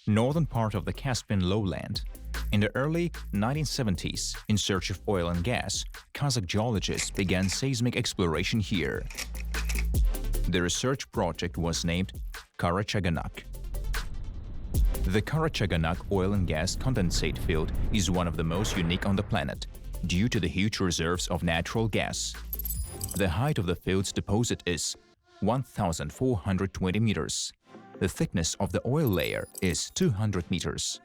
northern part of the Caspian lowland. In the early 1970s, in search of oil and gas, Kazakh geologists began seismic exploration here. The research project was named Karachaganak. The Karachaganak oil and gas condensate field is one of the most unique on the planet due to the huge reserves of natural gas. The height of the field's deposit is 1,420 meters. The thickness of the oil layer is 200 meters.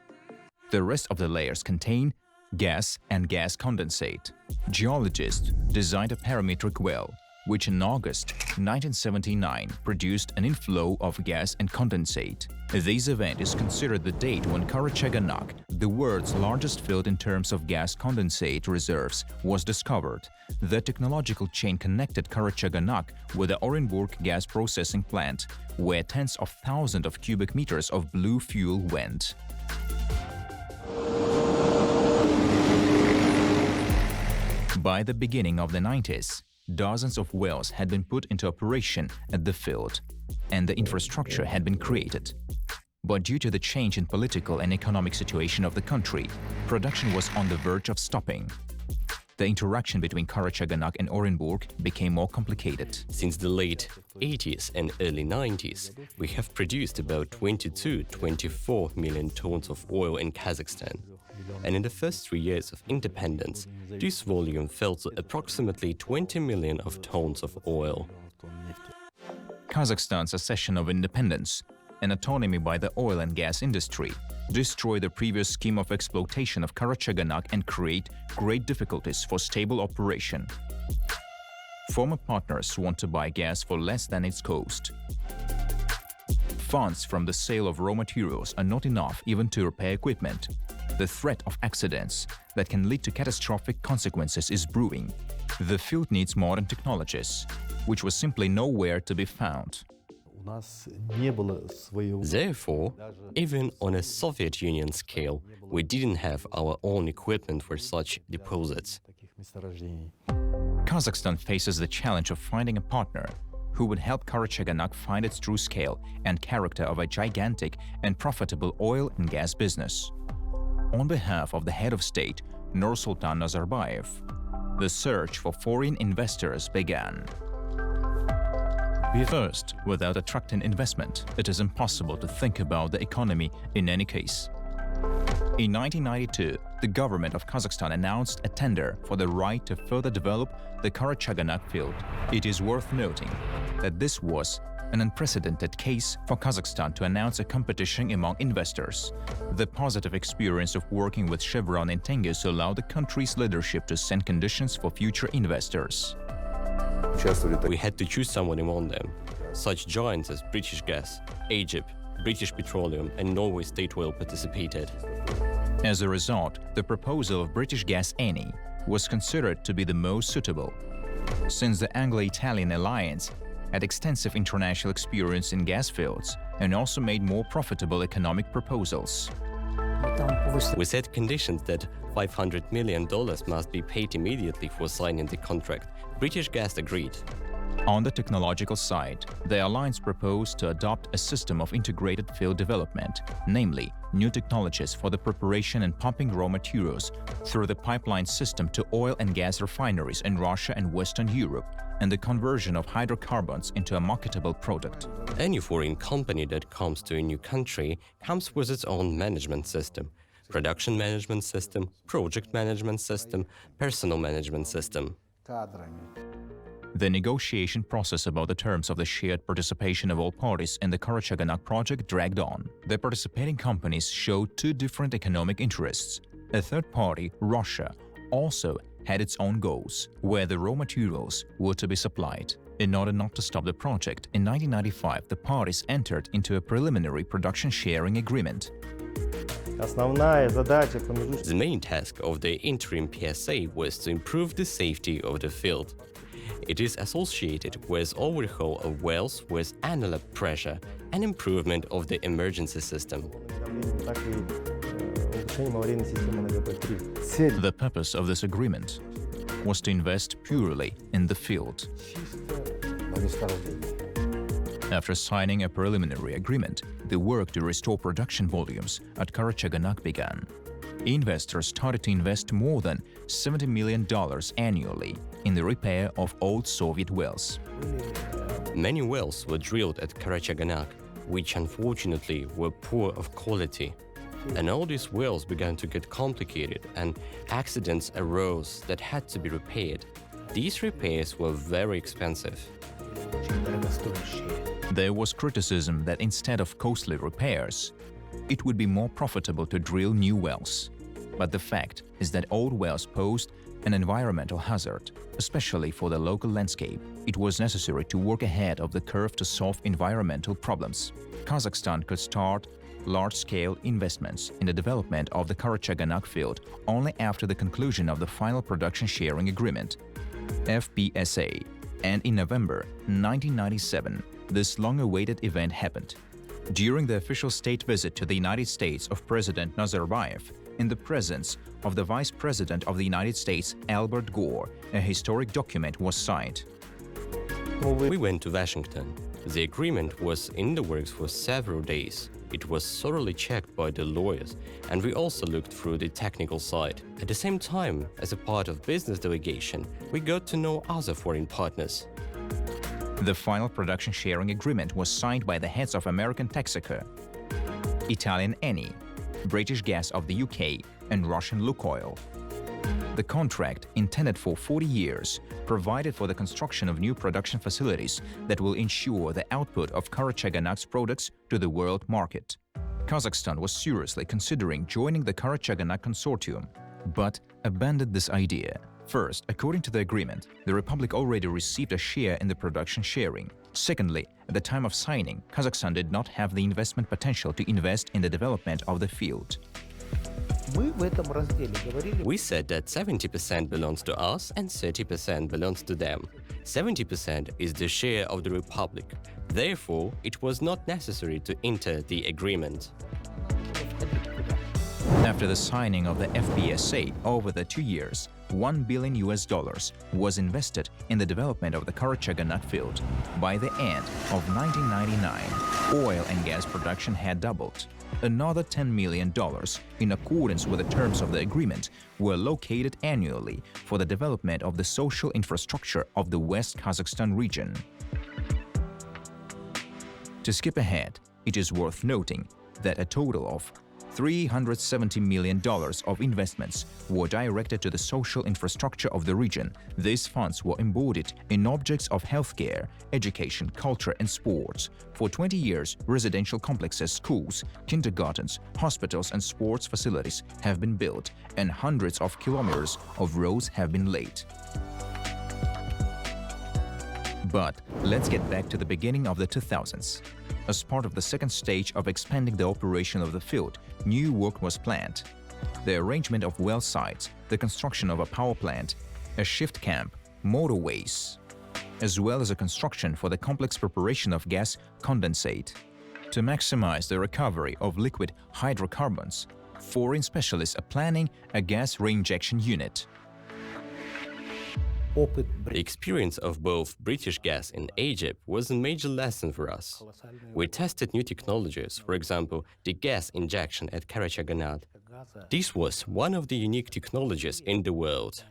The rest of the layers contain gas and gas condensate. Geologists designed a parametric well, which in August 1979 produced an inflow of gas and condensate. This event is considered the date when Karachaganak, the world's largest field in terms of gas condensate reserves, was discovered. The technological chain connected Karachaganak with the Orenburg gas processing plant, where tens of thousands of cubic meters of blue fuel went. By the beginning of the 90s, dozens of wells had been put into operation at the field, and the infrastructure had been created. But due to the change in political and economic situation of the country, production was on the verge of stopping. The interaction between Karachaganak and Orenburg became more complicated. Since the late 80s and early 90s, we have produced about 22-24 million tons of oil in Kazakhstan. And in the first 3 years of independence, this volume fell to approximately 20 million of tons of oil. Kazakhstan's accession of independence and autonomy by the oil and gas industry destroy the previous scheme of exploitation of Karachaganak and create great difficulties for stable operation. Former partners want to buy gas for less than its cost. Funds from the sale of raw materials are not enough even to repair equipment. The threat of accidents that can lead to catastrophic consequences is brewing. The field needs modern technologies, which was simply nowhere to be found. Therefore, even on a Soviet Union scale, we didn't have our own equipment for such deposits. Kazakhstan faces the challenge of finding a partner who would help Karachaganak find its true scale and character of a gigantic and profitable oil and gas business. On behalf of the head of state, Nursultan Nazarbayev, the search for foreign investors began. First, without attracting investment, it is impossible to think about the economy in any case. In 1992, the government of Kazakhstan announced a tender for the right to further develop the Karachaganak field. It is worth noting that this was an unprecedented case for Kazakhstan to announce a competition among investors. The positive experience of working with Chevron and Tengiz allowed the country's leadership to set conditions for future investors. We had to choose someone among them. Such giants as British Gas, Egypt, British Petroleum and Norway State Oil participated. As a result, the proposal of British Gas Eni was considered to be the most suitable. Since the Anglo-Italian alliance had extensive international experience in gas fields and also made more profitable economic proposals. We set conditions that $500 million must be paid immediately for signing the contract. British Gas agreed. On the technological side, the alliance proposed to adopt a system of integrated field development, namely new technologies for the preparation and pumping raw materials through the pipeline system to oil and gas refineries in Russia and Western Europe, and the conversion of hydrocarbons into a marketable product. Any foreign company that comes to a new country comes with its own management system. Production management system, project management system, personal management system. The negotiation process about the terms of the shared participation of all parties in the Karachaganak project dragged on. The participating companies showed two different economic interests. A third party, Russia, also had its own goals, where the raw materials were to be supplied. In order not to stop the project, in 1995 the parties entered into a preliminary production sharing agreement. The main task of the interim PSA was to improve the safety of the field. It is associated with overhaul of wells with analog pressure and improvement of the emergency system. The purpose of this agreement was to invest purely in the field. After signing a preliminary agreement, the work to restore production volumes at Karachaganak began. Investors started to invest more than $70 million annually in the repair of old Soviet wells. Many wells were drilled at Karachaganak, which unfortunately were poor of quality. And all these wells began to get complicated and accidents arose that had to be repaired. These repairs were very expensive. There was criticism that instead of costly repairs, it would be more profitable to drill new wells. But the fact is that old wells posed an environmental hazard, especially for the local landscape. It was necessary to work ahead of the curve to solve environmental problems. Kazakhstan could start large-scale investments in the development of the Karachaganak field only after the conclusion of the final production sharing agreement, FPSA. And in November 1997, this long-awaited event happened. During the official state visit to the United States of President Nazarbayev, in the presence of the Vice President of the United States, Albert Gore, a historic document was signed. We went to Washington. The agreement was in the works for several days. It was thoroughly checked by the lawyers, and we also looked through the technical side. At the same time, as a part of business delegation, we got to know other foreign partners. The final production sharing agreement was signed by the heads of American Texaco, Italian Eni, British Gas of the UK, and Russian Lukoil. The contract, intended for 40 years, provided for the construction of new production facilities that will ensure the output of Karachaganak's products to the world market. Kazakhstan was seriously considering joining the Karachaganak consortium, but abandoned this idea. First, according to the agreement, the Republic already received a share in the production sharing. Secondly, at the time of signing, Kazakhstan did not have the investment potential to invest in the development of the field. We said that 70% belongs to us and 30% belongs to them. 70% is the share of the Republic. Therefore, it was not necessary to enter the agreement. After the signing of the FPSA over the 2 years, $1 billion was invested in the development of the Karachaganak field. By the end of 1999, oil and gas production had doubled. Another $10 million, in accordance with the terms of the agreement, were located annually for the development of the social infrastructure of the West Kazakhstan region. To skip ahead, it is worth noting that a total of $370 million of investments were directed to the social infrastructure of the region. These funds were embodied in objects of healthcare, education, culture, and sports. For 20 years, residential complexes, schools, kindergartens, hospitals, and sports facilities have been built, and hundreds of kilometers of roads have been laid. But let's get back to the beginning of the 2000s. As part of the second stage of expanding the operation of the field, new work was planned. The arrangement of well sites, the construction of a power plant, a shift camp, motorways, as well as a construction for the complex preparation of gas condensate. To maximize the recovery of liquid hydrocarbons, foreign specialists are planning a gas reinjection unit. The experience of both British gas and Egypt was a major lesson for us. We tested new technologies, for example, the gas injection at Karachaganak. This was one of the unique technologies in the world.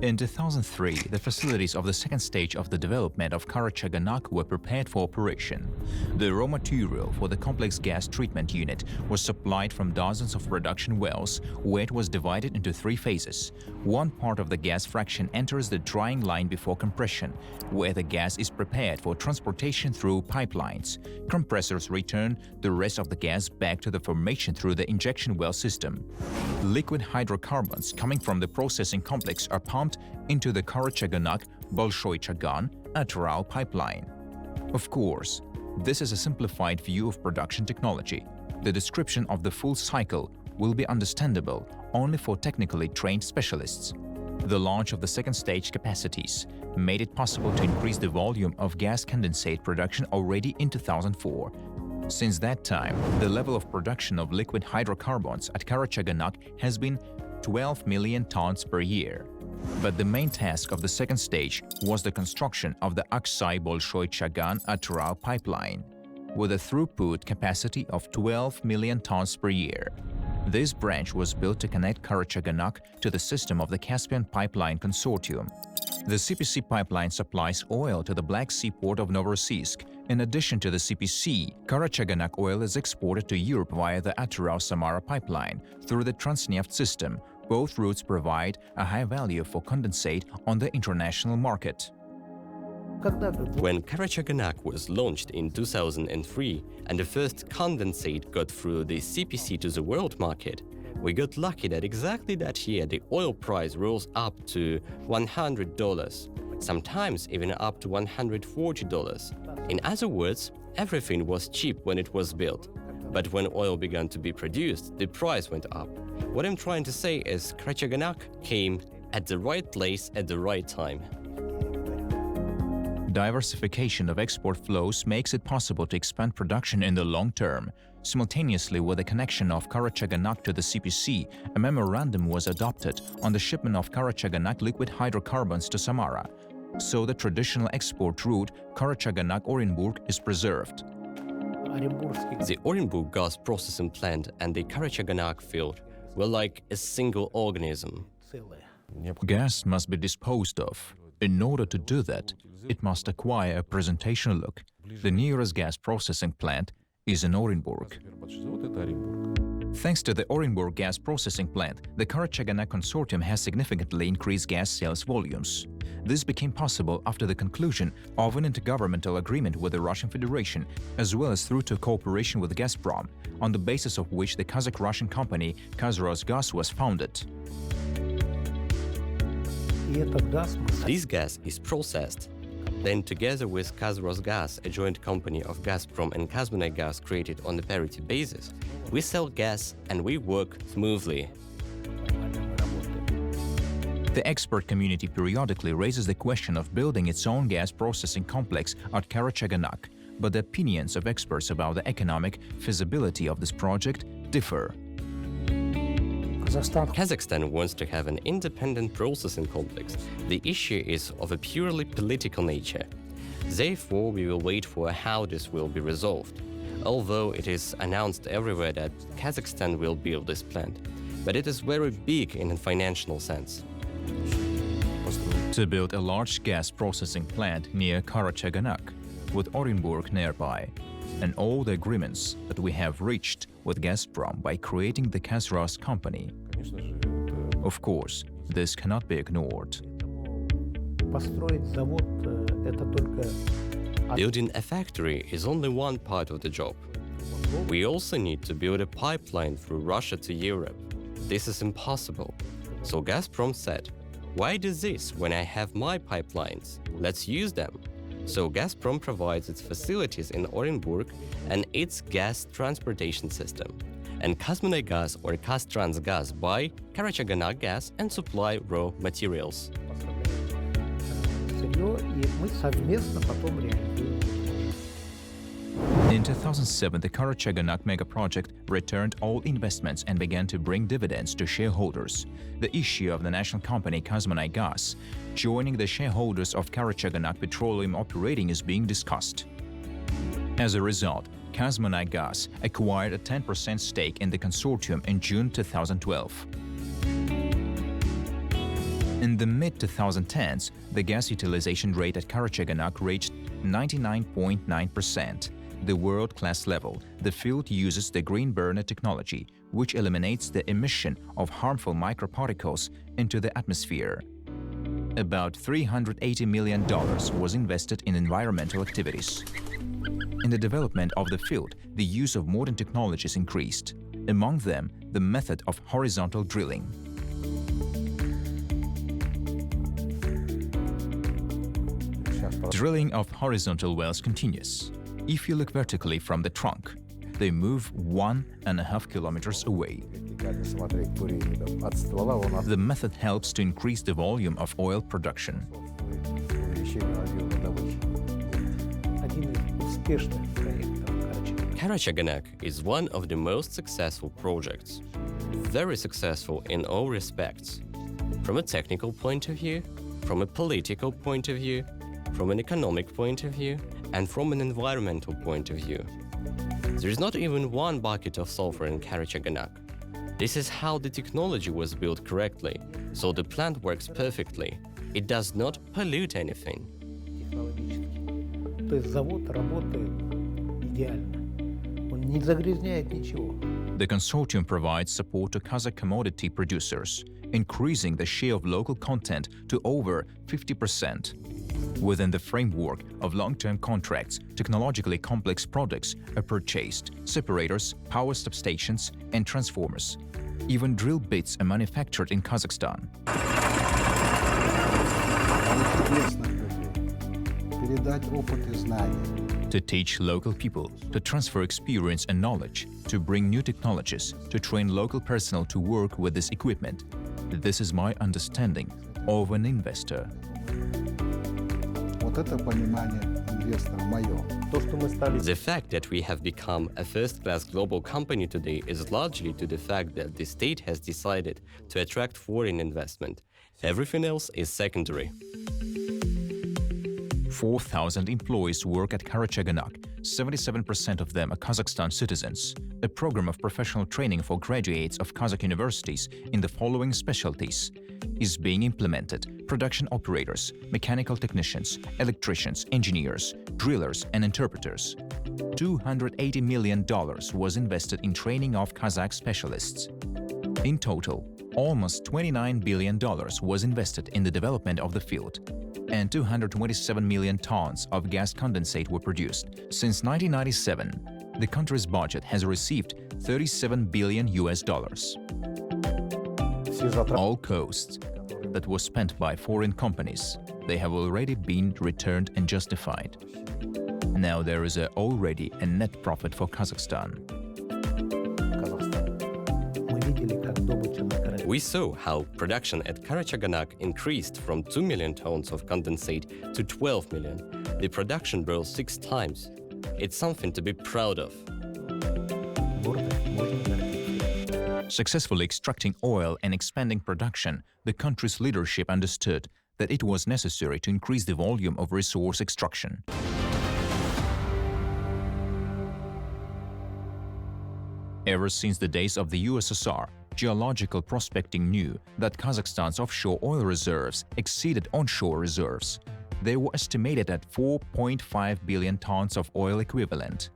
In 2003, the facilities of the second stage of the development of Karachaganak were prepared for operation. The raw material for the complex gas treatment unit was supplied from dozens of production wells, where it was divided into 3 phases. One part of the gas fraction enters the drying line before compression, where the gas is prepared for transportation through pipelines. Compressors return the rest of the gas back to the formation through the injection well system. Liquid hydrocarbons coming from the processing complex are pumped into the Karachaganak Bolshoy Chagan Ataral pipeline. Of course, this is a simplified view of production technology. The description of the full cycle will be understandable only for technically trained specialists. The launch of the second stage capacities made it possible to increase the volume of gas condensate production already in 2004. Since that time, the level of production of liquid hydrocarbons at Karachaganak has been 12 million tons per year. But the main task of the second stage was the construction of the Aksai-Bolshoy Chagan-Atral pipeline, with a throughput capacity of 12 million tons per year. This branch was built to connect Karachaganak to the system of the Caspian Pipeline Consortium. The CPC pipeline supplies oil to the Black Sea port of Novorossiysk. In addition to the CPC, Karachaganak oil is exported to Europe via the Atyrau-Samara pipeline through the Transneft system. Both routes provide a high value for condensate on the international market. When Karachaganak was launched in 2003 and the first condensate got through the CPC to the world market, we got lucky that exactly that year the oil price rose up to $100, sometimes even up to $140. In other words, everything was cheap when it was built. But when oil began to be produced, the price went up. What I'm trying to say is Karachaganak came at the right place at the right time. Diversification of export flows makes it possible to expand production in the long term. Simultaneously with the connection of Karachaganak to the CPC, a memorandum was adopted on the shipment of Karachaganak liquid hydrocarbons to Samara. So the traditional export route Karachaganak-Orenburg is preserved. The Orenburg gas processing plant and the Karachaganak field were like a single organism. Gas must be disposed of. In order to do that, it must acquire a presentational look. The nearest gas processing plant is in Orenburg. Thanks to the Orenburg gas processing plant, the Karachaganak consortium has significantly increased gas sales volumes. This became possible after the conclusion of an intergovernmental agreement with the Russian Federation, as well as through to cooperation with Gazprom, on the basis of which the Kazakh-Russian company Kazrosgas was founded. This gas is processed. Then, together with Kazrosgas, a joint company of Gazprom and Kazmunaygas created on a parity basis, we sell gas and we work smoothly. The expert community periodically raises the question of building its own gas processing complex at Karachaganak, but the opinions of experts about the economic feasibility of this project differ. Kazakhstan wants to have an independent processing complex. The issue is of a purely political nature. Therefore, we will wait for how this will be resolved. Although it is announced everywhere that Kazakhstan will build this plant, but it is very big in a financial sense. To build a large gas processing plant near Karachaganak, with Orenburg nearby, and all the agreements that we have reached with Gazprom by creating the Kazras company. Of course, this cannot be ignored. Building a factory is only one part of the job. We also need to build a pipeline through Russia to Europe. This is impossible. So Gazprom said, "Why do this when I have my pipelines? Let's use them." So Gazprom provides its facilities in Orenburg and its gas transportation system. And Kazmunaygas or Kaztransgaz buy Karachaganak gas and supply raw materials. In 2007, the Karachaganak mega project returned all investments and began to bring dividends to shareholders. The issue of the national company Kazmunaygas joining the shareholders of Karachaganak Petroleum Operating is being discussed. As a result, Kazmunaygas acquired a 10% stake in the consortium in June 2012. In the mid-2010s, the gas utilization rate at Karachaganak reached 99.9%. The world-class level. The field uses the green burner technology, which eliminates the emission of harmful microparticles into the atmosphere. About $380 million was invested in environmental activities. In the development of the field, the use of modern technologies increased. Among them, the method of horizontal drilling. Drilling of horizontal wells continues. If you look vertically from the trunk, they move 1.5 kilometers away. The method helps to increase the volume of oil production. Karachaganak is one of the most successful projects. Very successful in all respects. From a technical point of view, from a political point of view, from an economic point of view, and from an environmental point of view. There is not even one bucket of sulfur in Karachaganak. This is how the technology was built correctly, so the plant works perfectly. It does not pollute anything. То есть завод работает идеально. Он не загрязняет ничего. The consortium provides support to Kazakh commodity producers, increasing the share of local content to over 50%. Within the framework of long-term contracts, technologically complex products are purchased: separators, power substations, and transformers. Even drill bits are manufactured in Kazakhstan. To teach local people, to transfer experience and knowledge, to bring new technologies, to train local personnel to work with this equipment. This is my understanding of an investor. The fact that we have become a first-class global company today is largely to the fact that the state has decided to attract foreign investment. Everything else is secondary. 4,000 employees work at Karachaganak. 77% of them are Kazakhstan citizens. A program of professional training for graduates of Kazakh universities in the following specialties is being implemented: production operators, mechanical technicians, electricians, engineers, drillers, and interpreters. $280 million was invested in training of Kazakh specialists. In total, almost $29 billion was invested in the development of the field, and 227 million tons of gas condensate were produced. Since 1997, the country's budget has received $37 billion. All costs that were spent by foreign companies, they have already been returned and justified. Now there is already a net profit for Kazakhstan. We saw how production at Karachaganak increased from 2 million tons of condensate to 12 million. The production rose 6 times. It's something to be proud of. Successfully extracting oil and expanding production, the country's leadership understood that it was necessary to increase the volume of resource extraction. Ever since the days of the USSR, geological prospecting knew that Kazakhstan's offshore oil reserves exceeded onshore reserves. They were estimated at 4.5 billion tons of oil equivalent.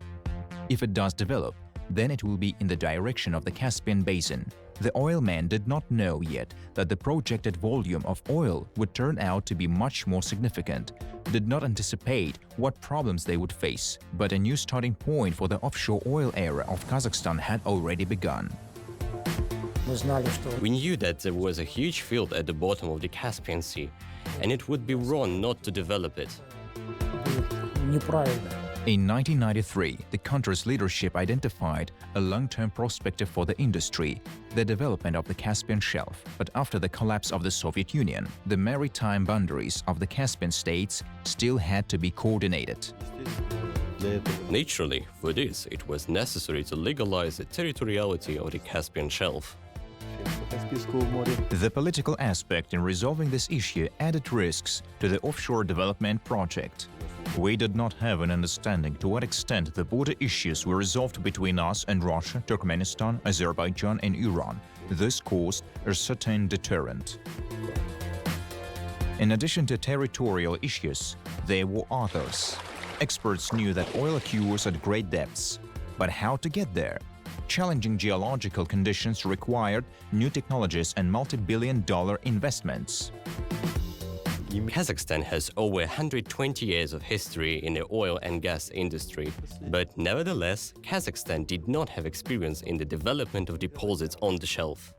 If it does develop, then it will be in the direction of the Caspian Basin. The oilmen did not know yet that the projected volume of oil would turn out to be much more significant, did not anticipate what problems they would face, but a new starting point for the offshore oil era of Kazakhstan had already begun. We knew that there was a huge field at the bottom of the Caspian Sea, and it would be wrong not to develop it. In 1993, the country's leadership identified a long-term perspective for the industry, the development of the Caspian Shelf. But after the collapse of the Soviet Union, the maritime boundaries of the Caspian states still had to be coordinated. Naturally, for this, it was necessary to legalize the territoriality of the Caspian Shelf. The political aspect in resolving this issue added risks to the offshore development project. We did not have an understanding to what extent the border issues were resolved between us and Russia, Turkmenistan, Azerbaijan, and Iran. This caused a certain deterrent. In addition to territorial issues, there were others. Experts knew that oil occurs at great depths, but how to get there? Challenging geological conditions required new technologies and multi-billion-dollar investments. Kazakhstan has over 120 years of history in the oil and gas industry, but nevertheless, Kazakhstan did not have experience in the development of deposits on the shelf.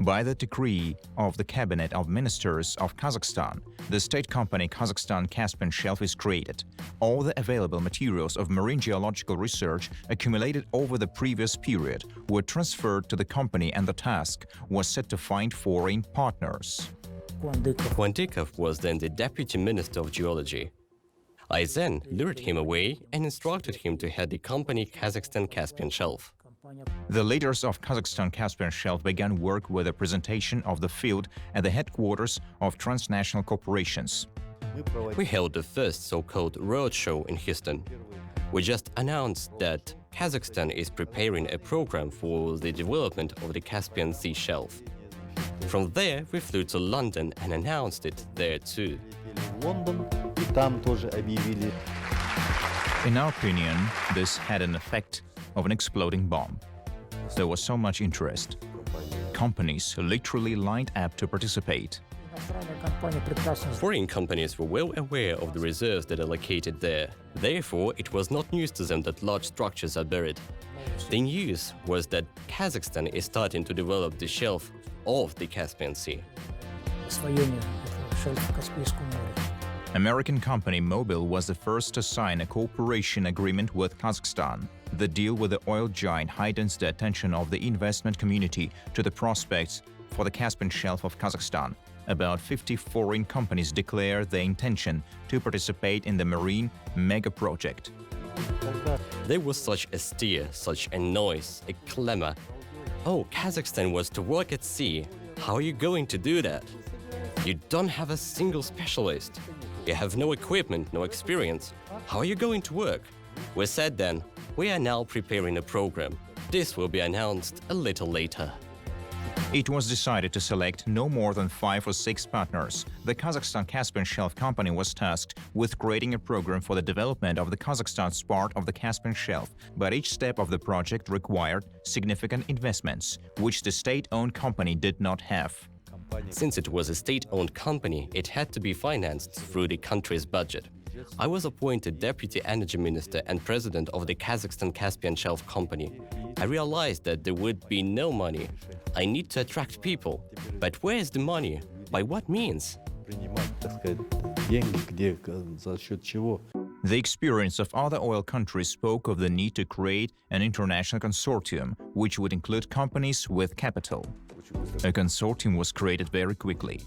By the decree of the Cabinet of Ministers of Kazakhstan, the state company Kazakhstan Caspian Shelf is created. All the available materials of marine geological research accumulated over the previous period were transferred to the company, and the task was set to find foreign partners. Kvantykov was then the Deputy Minister of Geology. I then lured him away and instructed him to head the company Kazakhstan Caspian Shelf. The leaders of Kazakhstan Caspian Shelf began work with the presentation of the field at the headquarters of transnational corporations. We held the first so-called roadshow in Houston. We just announced that Kazakhstan is preparing a program for the development of the Caspian Sea shelf. From there, we flew to London and announced it there too. In our opinion, this had an effect of an exploding bomb. There was so much interest. Companies literally lined up to participate. Foreign companies were well aware of the reserves that are located there. Therefore, it was not news to them that large structures are buried. The news was that Kazakhstan is starting to develop the shelf of the Caspian Sea. American company Mobil was the first to sign a cooperation agreement with Kazakhstan. The deal with the oil giant heightens the attention of the investment community to the prospects for the Caspian Shelf of Kazakhstan. About 50 foreign companies declare their intention to participate in the marine mega project. There was such a stir, such a noise, a clamor. Oh, Kazakhstan was to work at sea. How are you going to do that? You don't have a single specialist. You have no equipment, no experience. How are you going to work? We said then, we are now preparing a program. This will be announced a little later. It was decided to select no more than 5 or 6 partners. The Kazakhstan Caspian Shelf Company was tasked with creating a program for the development of the Kazakhstan's part of the Caspian Shelf, but each step of the project required significant investments, which the state-owned company did not have. Since it was a state-owned company, it had to be financed through the country's budget. I was appointed Deputy Energy Minister and President of the Kazakhstan Caspian Shelf Company. I realized that there would be no money. I need to attract people. But where is the money? By what means? The experience of other oil countries spoke of the need to create an international consortium, which would include companies with capital. A consortium was created very quickly,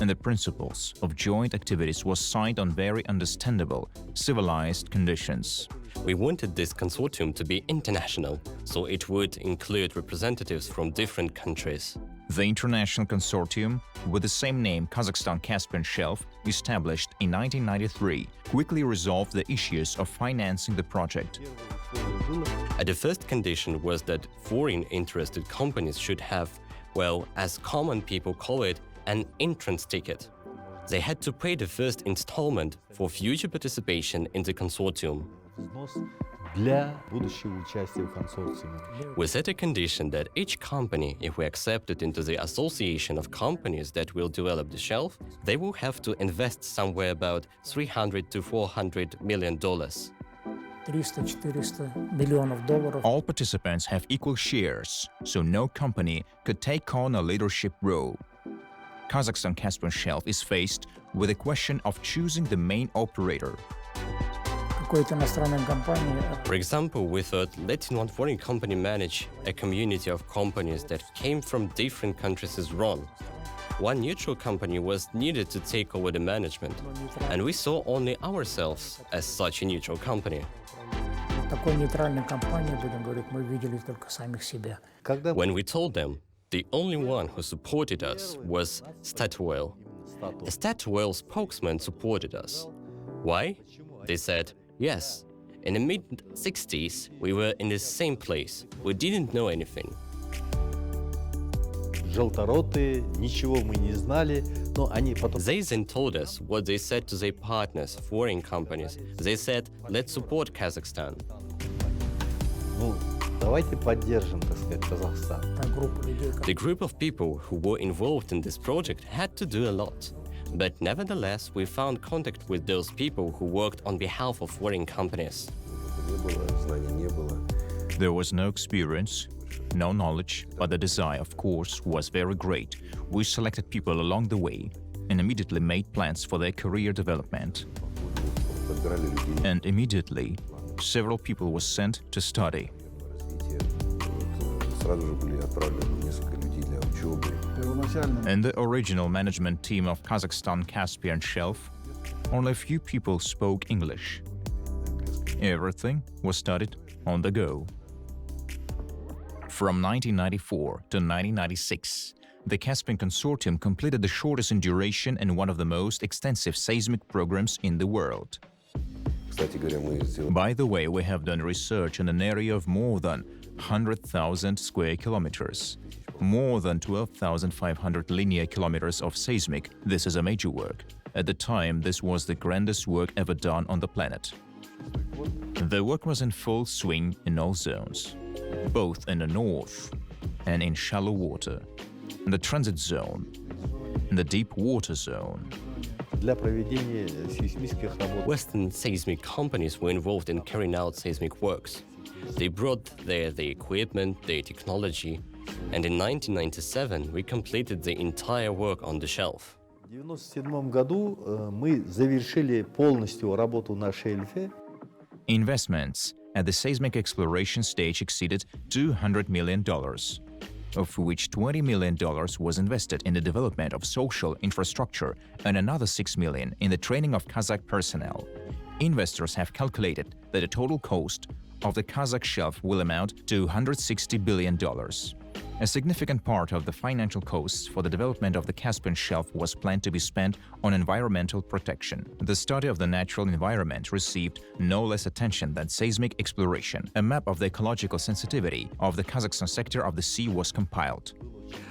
and the principles of joint activities was signed on very understandable, civilized conditions. We wanted this consortium to be international, so it would include representatives from different countries. The international consortium, with the same name Kazakhstan Caspian Shelf, established in 1993, quickly resolved the issues of financing the project. The first condition was that foreign interested companies should have, well, as common people call it, an entrance ticket. They had to pay the first installment for future participation in the consortium. We set a condition that each company, if we accept it into the association of companies that will develop the shelf, they will have to invest somewhere about $300 to $400 million. All participants have equal shares, so no company could take on a leadership role. Kazakhstan Caspian Shelf is faced with the question of choosing the main operator. For example, we thought letting one foreign company manage a community of companies that came from different countries is wrong. One neutral company was needed to take over the management, and we saw only ourselves as such a neutral company. When we told them, the only one who supported us was Statoil. A Statoil spokesman supported us. Why? They said, yes, in the mid-60s, we were in the same place. We didn't know anything. They then told us what they said to their partners, foreign companies. They said, let's support Kazakhstan. The group of people who were involved in this project had to do a lot. But nevertheless, we found contact with those people who worked on behalf of foreign companies. There was no experience, no knowledge, but the desire, of course, was very great. We selected people along the way and immediately made plans for their career development. And immediately, several people were sent to study. In the original management team of Kazakhstan Caspian Shelf, only a few people spoke English. Everything was studied on the go. From 1994 to 1996, the Caspian Consortium completed the shortest in duration and one of the most extensive seismic programs in the world. By the way, we have done research in an area of more than 100,000 square kilometers, more than 12,500 linear kilometers of seismic. This is a major work. At the time, this was the grandest work ever done on the planet. The work was in full swing in all zones, both in the north and in shallow water, in the transit zone, in the deep water zone. Western seismic companies were involved in carrying out seismic works. They brought there the equipment, the technology, and in 1997 we completed the entire work on the shelf. В 1997 году мы завершили полностью работу на шельфе. Investments at the seismic exploration stage exceeded $200 million, of which $20 million was invested in the development of social infrastructure and another $6 million in the training of Kazakh personnel. Investors have calculated that the total cost of the Kazakh shelf will amount to $160 billion. A significant part of the financial costs for the development of the Caspian Shelf was planned to be spent on environmental protection. The study of the natural environment received no less attention than seismic exploration. A map of the ecological sensitivity of the Kazakhstan sector of the sea was compiled.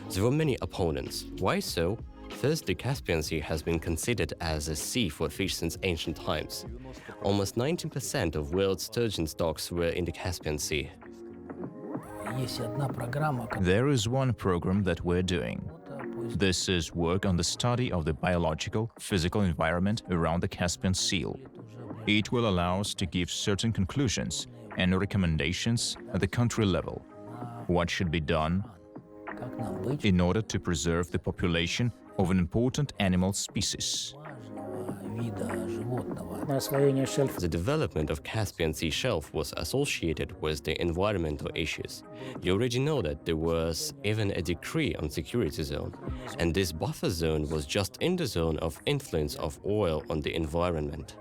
There were many opponents. Why so? First, the Caspian Sea has been considered as a sea for fish since ancient times. Almost 19% of world sturgeon stocks were in the Caspian Sea. There is one program that we're doing. This is work on the study of the biological, physical environment around the Caspian Sea. It will allow us to give certain conclusions and recommendations at the country level. What should be done in order to preserve the population of an important animal species. The development of Caspian Sea shelf was associated with the environmental issues. You already know that there was even a decree on security zone, and this buffer zone was just in the zone of influence of oil on the environment.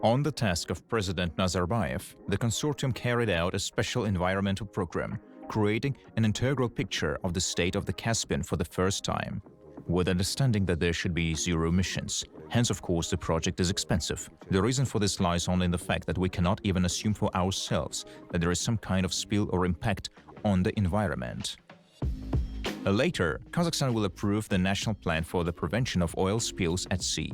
On the task of President Nazarbayev, the consortium carried out a special environmental program, creating an integral picture of the state of the Caspian for the first time, with understanding that there should be zero emissions. Hence, of course, the project is expensive. The reason for this lies only in the fact that we cannot even assume for ourselves that there is some kind of spill or impact on the environment. Later, Kazakhstan will approve the national plan for the prevention of oil spills at sea,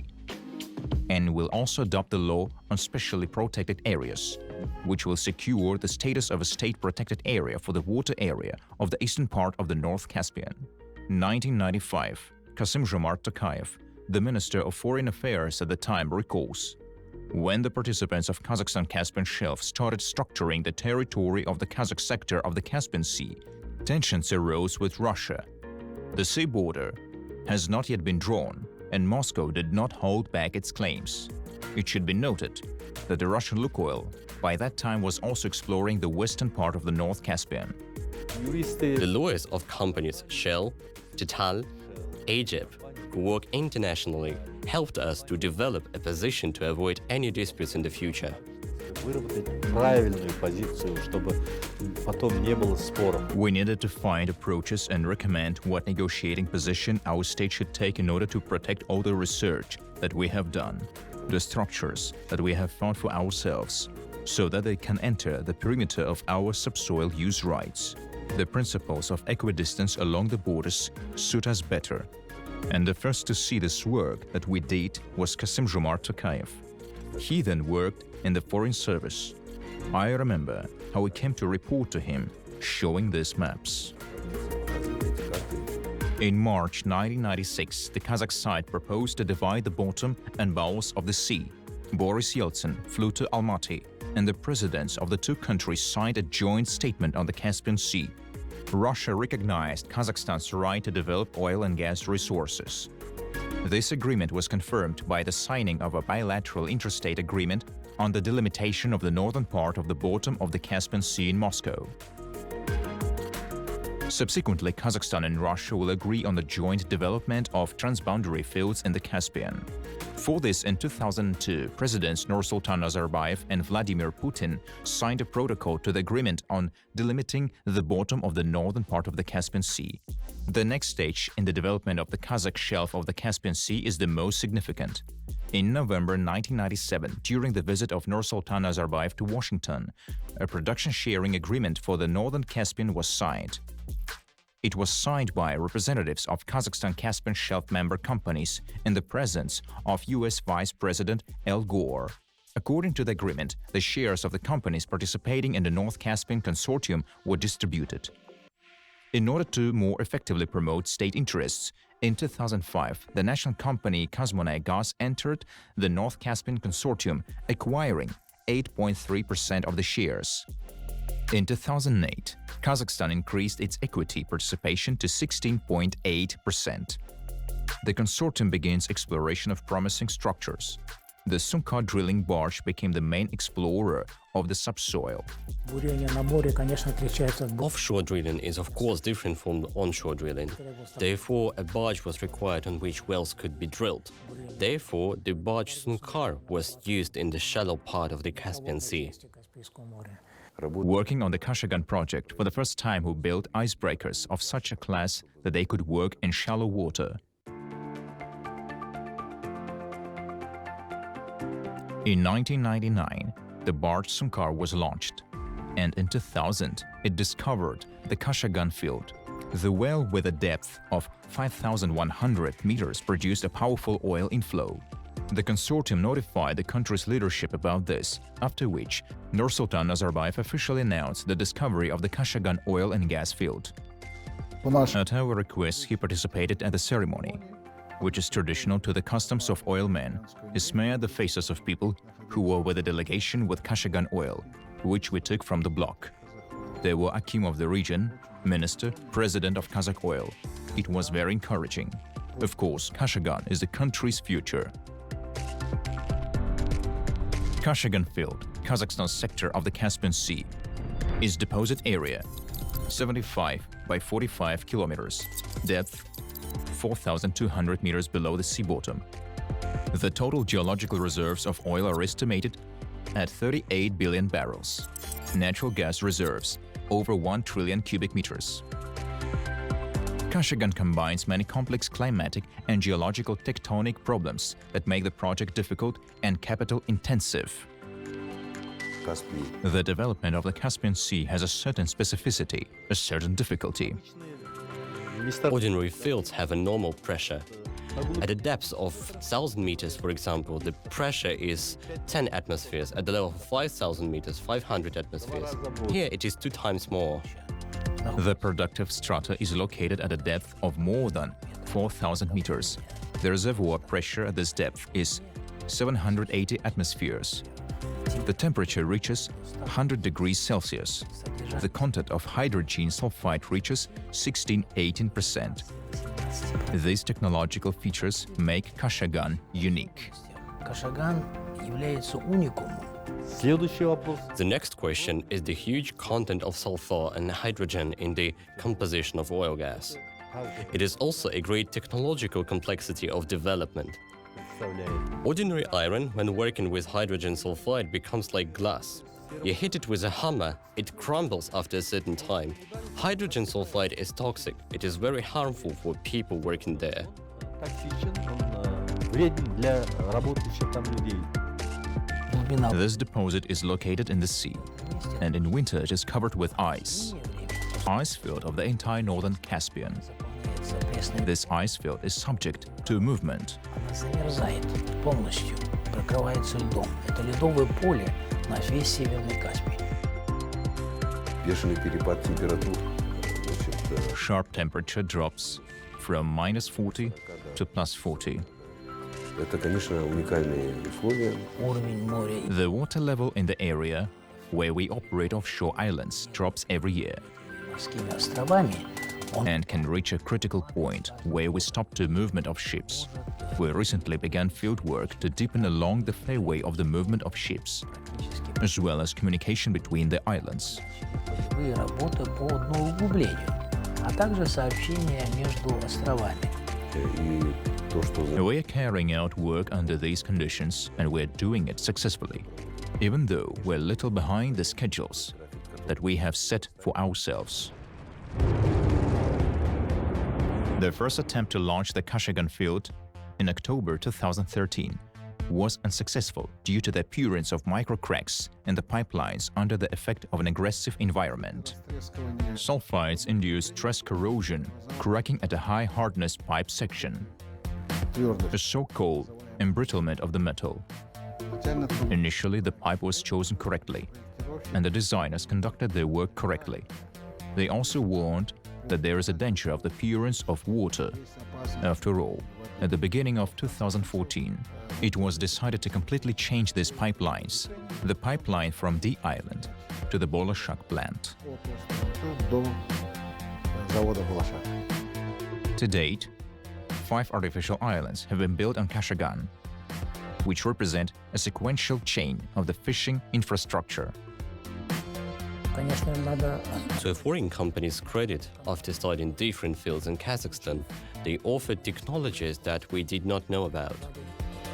and will also adopt the law on specially protected areas, which will secure the status of a state-protected area for the water area of the eastern part of the North Caspian. 1995, Kassym-Jomart Tokayev, the Minister of Foreign Affairs at the time, recalls, when the participants of Kazakhstan Caspian Shelf started structuring the territory of the Kazakh sector of the Caspian Sea, tensions arose with Russia. The sea border has not yet been drawn, and Moscow did not hold back its claims. It should be noted that the Russian Lukoil by that time was also exploring the western part of the North Caspian. The lawyers of companies Shell, Total, Egypt, who work internationally, helped us to develop a position to avoid any disputes in the future. We needed to find approaches and recommend what negotiating position our state should take in order to protect all the research that we have done, the structures that we have found for ourselves, so that they can enter the perimeter of our subsoil use rights. The principles of equidistance along the borders suit us better. And the first to see this work that we did was Kassym-Jomart Tokayev. He then worked in the Foreign Service. I remember how we came to report to him, showing these maps. In March 1996, the Kazakh side proposed to divide the bottom and bowels of the sea. Boris Yeltsin flew to Almaty, and the presidents of the two countries signed a joint statement on the Caspian Sea. Russia recognized Kazakhstan's right to develop oil and gas resources. This agreement was confirmed by the signing of a bilateral interstate agreement on the delimitation of the northern part of the bottom of the Caspian Sea in Moscow. Subsequently, Kazakhstan and Russia will agree on the joint development of transboundary fields in the Caspian. For this, in 2002, Presidents Nursultan Nazarbayev and Vladimir Putin signed a protocol to the agreement on delimiting the bottom of the northern part of the Caspian Sea. The next stage in the development of the Kazakh shelf of the Caspian Sea is the most significant. In November 1997, during the visit of Nursultan Nazarbayev to Washington, a production sharing agreement for the northern Caspian was signed. It was signed by representatives of Kazakhstan Caspian Shelf member companies in the presence of US Vice President Al Gore. According to the agreement, the shares of the companies participating in the North Caspian Consortium were distributed. In order to more effectively promote state interests, in 2005, the national company Kazmunaygaz entered the North Caspian Consortium, acquiring 8.3% of the shares. In 2008, Kazakhstan increased its equity participation to 16.8%. The consortium begins exploration of promising structures. The Sunkar drilling barge became the main explorer of the subsoil. Offshore drilling is of course different from onshore drilling. Therefore, a barge was required on which wells could be drilled. Therefore, the barge Sunkar was used in the shallow part of the Caspian Sea. Working on the Kashagan project for the first time, who built icebreakers of such a class that they could work in shallow water. In 1999, the barge Sunkar was launched, and in 2000, it discovered the Kashagan field. The well, with a depth of 5,100 meters, produced a powerful oil inflow. The consortium notified the country's leadership about this, after which Nursultan Nazarbayev officially announced the discovery of the Kashagan oil and gas field. At our request, he participated at the ceremony, which is traditional to the customs of oil men. He smeared the faces of people who were with the delegation with Kashagan oil, which we took from the block. There were Akim of the region, minister, president of Kazakh oil. It was very encouraging. Of course, Kashagan is the country's future. Kashagan field, Kazakhstan's sector of the Caspian Sea, is deposit area 75 by 45 kilometers, depth 4,200 meters below the sea bottom. The total geological reserves of oil are estimated at 38 billion barrels. Natural gas reserves over 1 trillion cubic meters. Kashagan combines many complex climatic and geological tectonic problems that make the project difficult and capital-intensive. The development of the Caspian Sea has a certain specificity, a certain difficulty. Ordinary fields have a normal pressure. At a depth of 1,000 meters, for example, the pressure is 10 atmospheres. At the level of 5,000 meters, 500 atmospheres. Here it is 2 times more. The productive strata is located at a depth of more than 4,000 meters. The reservoir pressure at this depth is 780 atmospheres. The temperature reaches 100 degrees Celsius. The content of hydrogen sulfide reaches 16–18%. These technological features make Kashagan unique. The next question is the huge content of sulfur and hydrogen in the composition of oil gas. It is also a great technological complexity of development. Ordinary iron, when working with hydrogen sulfide, becomes like glass. You hit it with a hammer, it crumbles after a certain time. Hydrogen sulfide is toxic. It is very harmful for people working there. This deposit is located in the sea, and in winter it is covered with ice. Ice field of the entire northern Caspian. This ice field is subject to movement. Sharp temperature drops from -40 to +40. The water level in the area where we operate offshore islands drops every year and can reach a critical point where we stop the movement of ships. We recently began field work to deepen along the fairway of the movement of ships, as well as communication between the islands. а также сообщения между островами. We are carrying out work under these conditions and we're doing it successfully, even though we're little behind the schedules that we have set for ourselves. The first attempt to launch the Kashagan field in October 2013 was unsuccessful due to the appearance of microcracks in the pipelines under the effect of an aggressive environment. Sulfides induce stress corrosion, cracking at a high hardness pipe section, a so-called embrittlement of the metal. Initially, the pipe was chosen correctly, and the designers conducted their work correctly. They also warned that there is a danger of the appearance of water. After all, at the beginning of 2014, it was decided to completely change these pipelines, the pipeline from the island to the Bolashak plant. To date, 5 artificial islands have been built on Kashagan, which represent a sequential chain of the fishing infrastructure. To a foreign company's credit, after studying different fields in Kazakhstan, they offered technologies that we did not know about.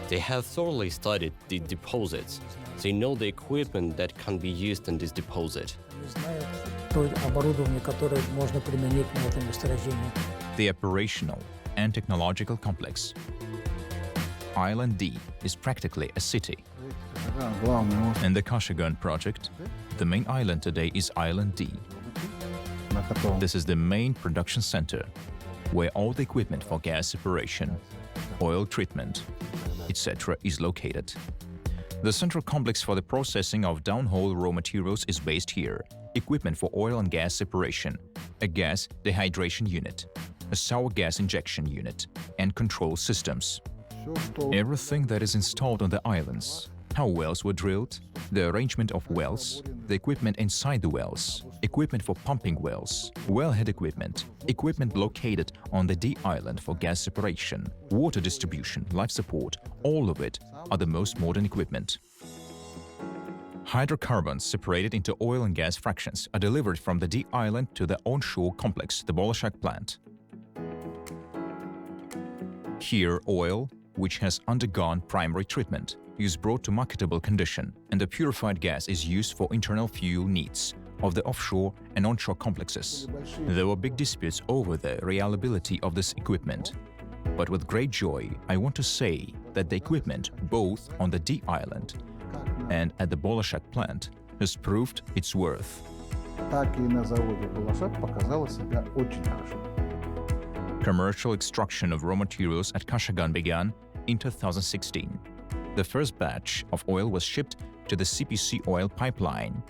They have thoroughly studied the deposits. They know the equipment that can be used in this deposit. The operational and technological complex. Island D is practically a city. In the Kashagan project, the main island today is Island D. This is the main production center, where all the equipment for gas separation, oil treatment, etc. is located. The central complex for the processing of downhole raw materials is based here. Equipment for oil and gas separation, a gas dehydration unit, a sour gas injection unit, and control systems. Everything that is installed on the islands, how wells were drilled, the arrangement of wells, the equipment inside the wells, equipment for pumping wells, wellhead equipment, equipment located on the D island for gas separation, water distribution, life support, all of it are the most modern equipment. Hydrocarbons separated into oil and gas fractions are delivered from the D island to the onshore complex, the Bolashak plant. Here, oil, which has undergone primary treatment, is brought to marketable condition, and the purified gas is used for internal fuel needs of the offshore and onshore complexes. There were big disputes over the reliability of this equipment. But with great joy, I want to say that the equipment, both on the D island and at the Bolashak plant, has proved its worth. Commercial extraction of raw materials at Kashagan began in 2016. The first batch of oil was shipped to the CPC oil pipeline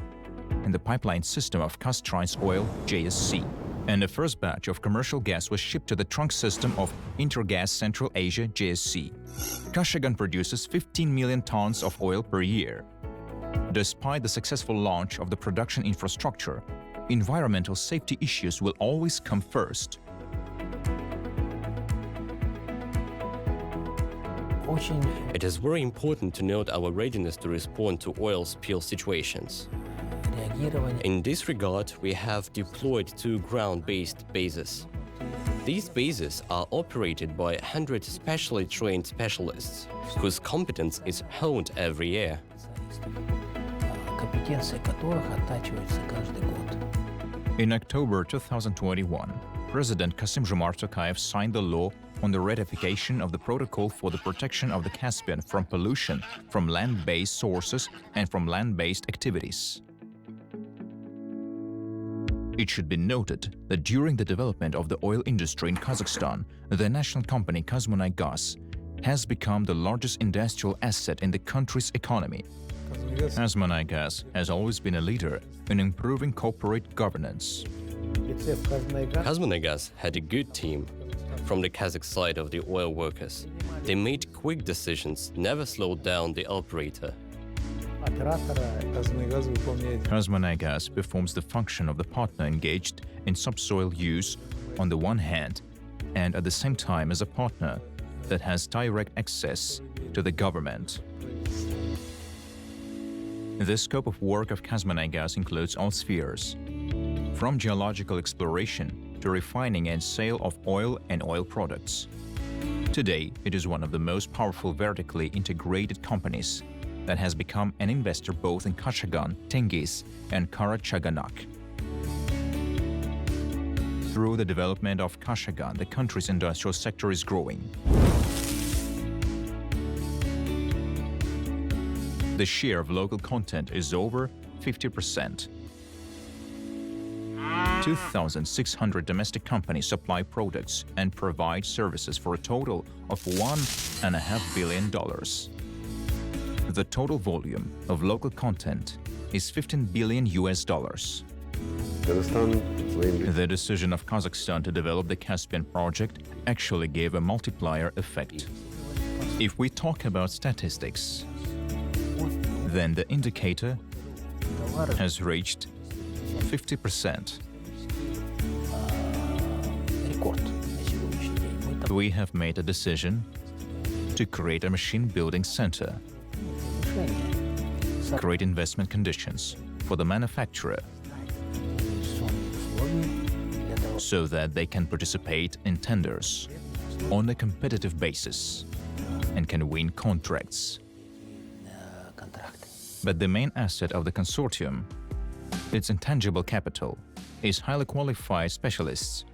and the pipeline system of Kazakhstan's oil JSC. And the first batch of commercial gas was shipped to the trunk system of Intergas Central Asia JSC. Kashagan produces 15 million tons of oil per year. Despite the successful launch of the production infrastructure, environmental safety issues will always come first. It is very important to note our readiness to respond to oil spill situations. In this regard, we have deployed 2 ground-based bases. These bases are operated by 100 specially trained specialists, whose competence is honed every year. In October 2021, President Kassym-Jomart Tokayev signed the law on the ratification of the protocol for the protection of the Caspian from pollution from land-based sources and from land-based activities. It should be noted that during the development of the oil industry in Kazakhstan, the national company Kazmunaygas has become the largest industrial asset in the country's economy. Kazmunaygas has always been a leader in improving corporate governance. Kazmunaygas had a good team. From the Kazakh side of the oil workers, they made quick decisions, never slowed down the operator. Kazmunaygas performs the function of the partner engaged in subsoil use on the one hand, and at the same time as a partner that has direct access to the government. The scope of work of Kazmunaygas includes all spheres, from geological exploration to refining and sale of oil and oil products. Today, it is one of the most powerful vertically integrated companies that has become an investor both in Kashagan, Tengiz, and Karachaganak. Through the development of Kashagan, the country's industrial sector is growing. The share of local content is over 50%. 2,600 domestic companies supply products and provide services for a total of $1.5 billion. The total volume of local content is $15 billion. The decision of Kazakhstan to develop the Caspian project actually gave a multiplier effect. If we talk about statistics, then the indicator has reached 50%. We have made a decision to create a machine building center, create investment conditions for the manufacturer so that they can participate in tenders on a competitive basis and can win contracts. But the main asset of the consortium, its intangible capital, is highly qualified specialists,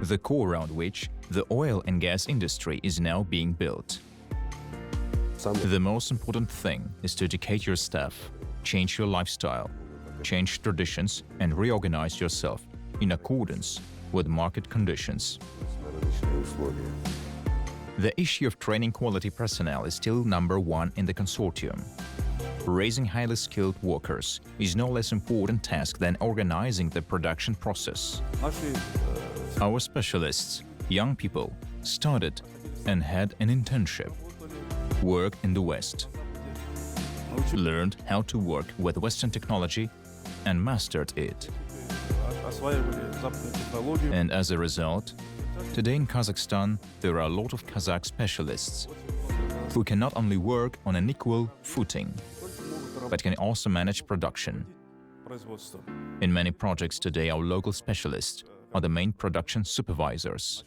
the core around which the oil and gas industry is now being built. The most important thing is to educate your staff, change your lifestyle, change traditions, and reorganize yourself in accordance with market conditions. The issue of training quality personnel is still number one in the consortium. Raising highly skilled workers is no less important task than organizing the production process. Our specialists, young people, started and had an internship, worked in the West, learned how to work with Western technology and mastered it. And as a result, today in Kazakhstan, there are a lot of Kazakh specialists who can not only work on an equal footing, but can also manage production. In many projects today, our local specialists are the main production supervisors.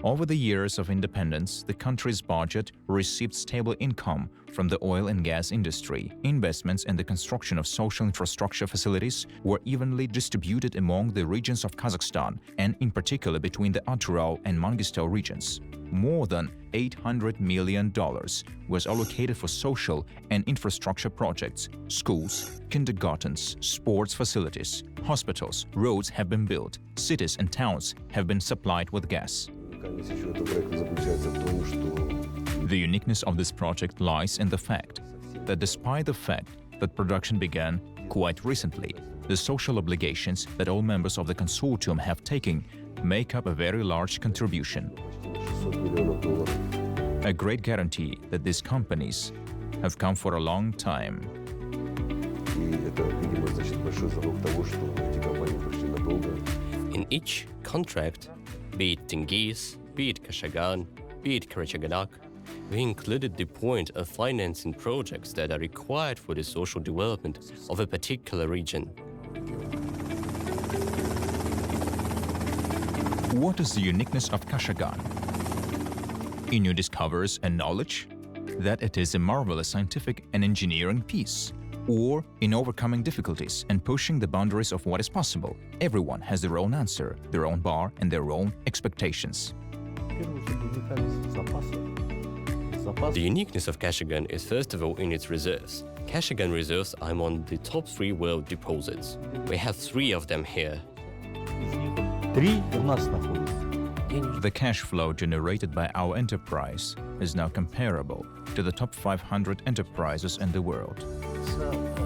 Over the years of independence, the country's budget received stable income from the oil and gas industry. Investments in the construction of social infrastructure facilities were evenly distributed among the regions of Kazakhstan, and in particular between the Aturau and Mangistau regions. More than $800 million was allocated for social and infrastructure projects. Schools, kindergartens, sports facilities, hospitals, roads have been built. Cities and towns have been supplied with gas. The uniqueness of this project lies in the fact that despite the fact that production began quite recently, the social obligations that all members of the consortium have taken make up a very large contribution. A great guarantee that these companies have come for a long time. In each contract, be it Tengiz, be it Kashagan, be it Karachaganak, we included the point of financing projects that are required for the social development of a particular region. What is the uniqueness of Kashagan? Inu discovers a knowledge that it is a marvelous scientific and engineering piece, or in overcoming difficulties and pushing the boundaries of what is possible. Everyone has their own answer, their own bar, and their own expectations. The uniqueness of Kashagan is first of all in its reserves. Kashagan reserves are among the top 3 world deposits. We have 3 of them here. The cash flow generated by our enterprise is now comparable to the top 500 enterprises in the world.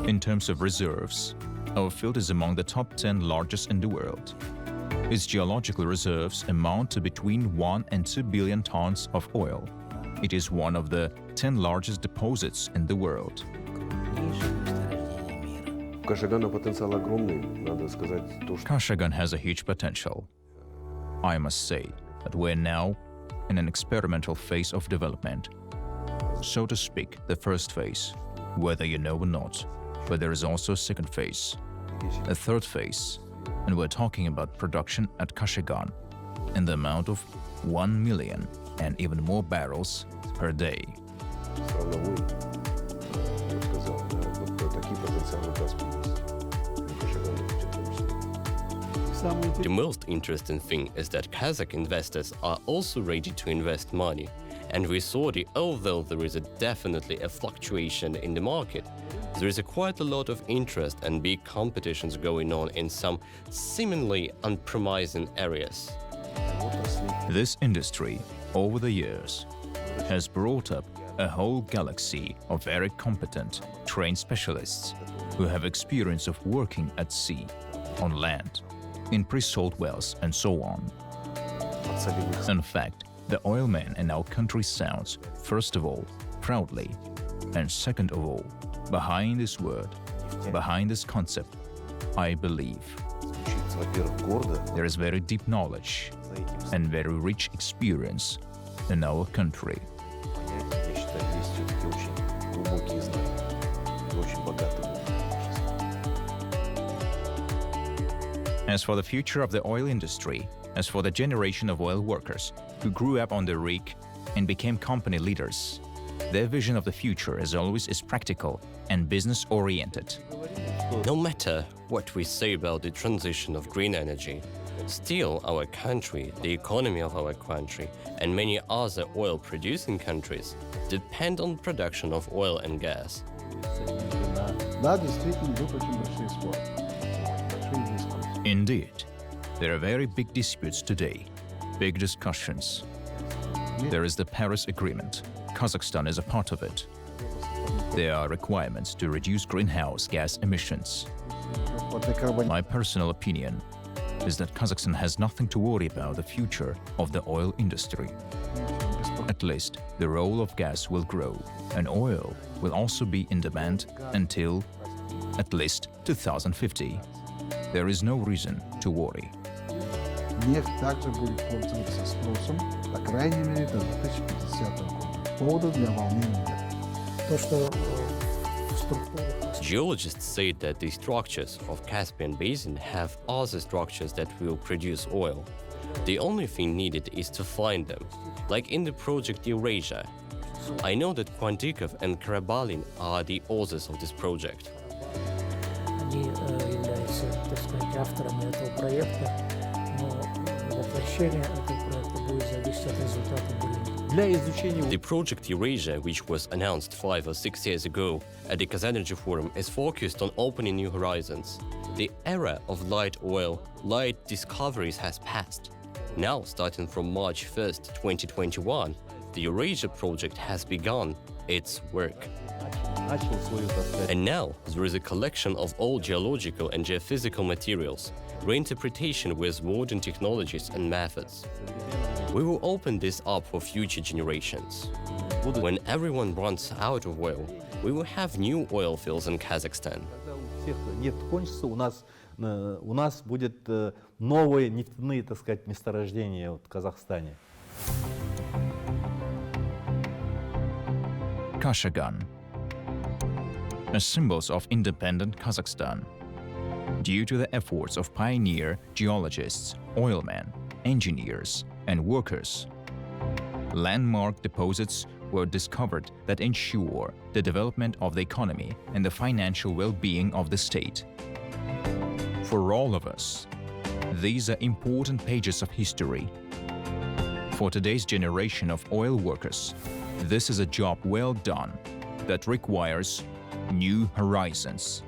In terms of reserves, our field is among the top 10 largest in the world. Its geological reserves amount to between 1 and 2 billion tons of oil. It is one of the 10 largest deposits in the world. Kashagan has a huge potential. I must say that we're now in an experimental phase of development. So to speak, the first phase, whether you know or not, but there is also a second phase, a third phase, And we're talking about production at Kazakhstan in the amount of 1 million and even more barrels per day. Страновой, я бы сказал, да, вот такие потенциалы даст есть. The most interesting thing is that Kazakh investors are also ready to invest money. And we saw that although there is definitely a fluctuation in the market, there is quite a lot of interest and big competitions going on in some seemingly unpromising areas. This industry, over the years, has brought up a whole galaxy of very competent, trained specialists who have experience of working at sea, on land, in pre-salt wells, and so on. In fact, the oil man in our country sounds, first of all, proudly, and second of all, behind this word, behind this concept, I believe. There is very deep knowledge and very rich experience in our country. As for the future of the oil industry, as for the generation of oil workers who grew up on the rig and became company leaders, their vision of the future as always is practical and business-oriented. No matter what we say about the transition of green energy, still our country, the economy of our country, and many other oil-producing countries depend on production of oil and gas. Да, действительно, идут очень большие споры. Indeed, there are very big disputes today, big discussions. There is the Paris Agreement. Kazakhstan is a part of it. There are requirements to reduce greenhouse gas emissions. My personal opinion is that Kazakhstan has nothing to worry about the future of the oil industry. At least the role of gas will grow, and oil will also be in demand until at least 2050. There is no reason to worry. Нефть также будет пользоваться спросом, по крайней мере, до 2050 года. Повода для волнений нет. То, что в структурах... Geologists say that the structures of Caspian Basin have other structures that will produce oil. The only thing needed is to find them, like in the project Eurasia. I know that Kvantikov and Karabalin are the authors of this project. Они являются, так сказать, авторами этого проекта, но воплощение этого проекта будет зависеть от результата бурения. The project Eurasia, which was announced 5 or 6 years ago at the Kazakhstan Forum, is focused on opening new horizons. The era of light oil, light discoveries has passed. Now, starting from March 1st, 2021, the Eurasia project has begun its work. And now, there is a collection of all geological and geophysical materials, reinterpretation with modern technologies and methods. We will open this up for future generations. When everyone runs out of oil, we will have new oil fields in Kazakhstan. Нефть кончится, у нас будет новые нефтяные, так сказать, месторождения в Казахстане. Kashagan, as symbols of independent Kazakhstan, due to the efforts of pioneer geologists, oilmen, engineers, and workers. Landmark deposits were discovered that ensure the development of the economy and the financial well-being of the state. For all of us, these are important pages of history. For today's generation of oil workers, this is a job well done that requires new horizons.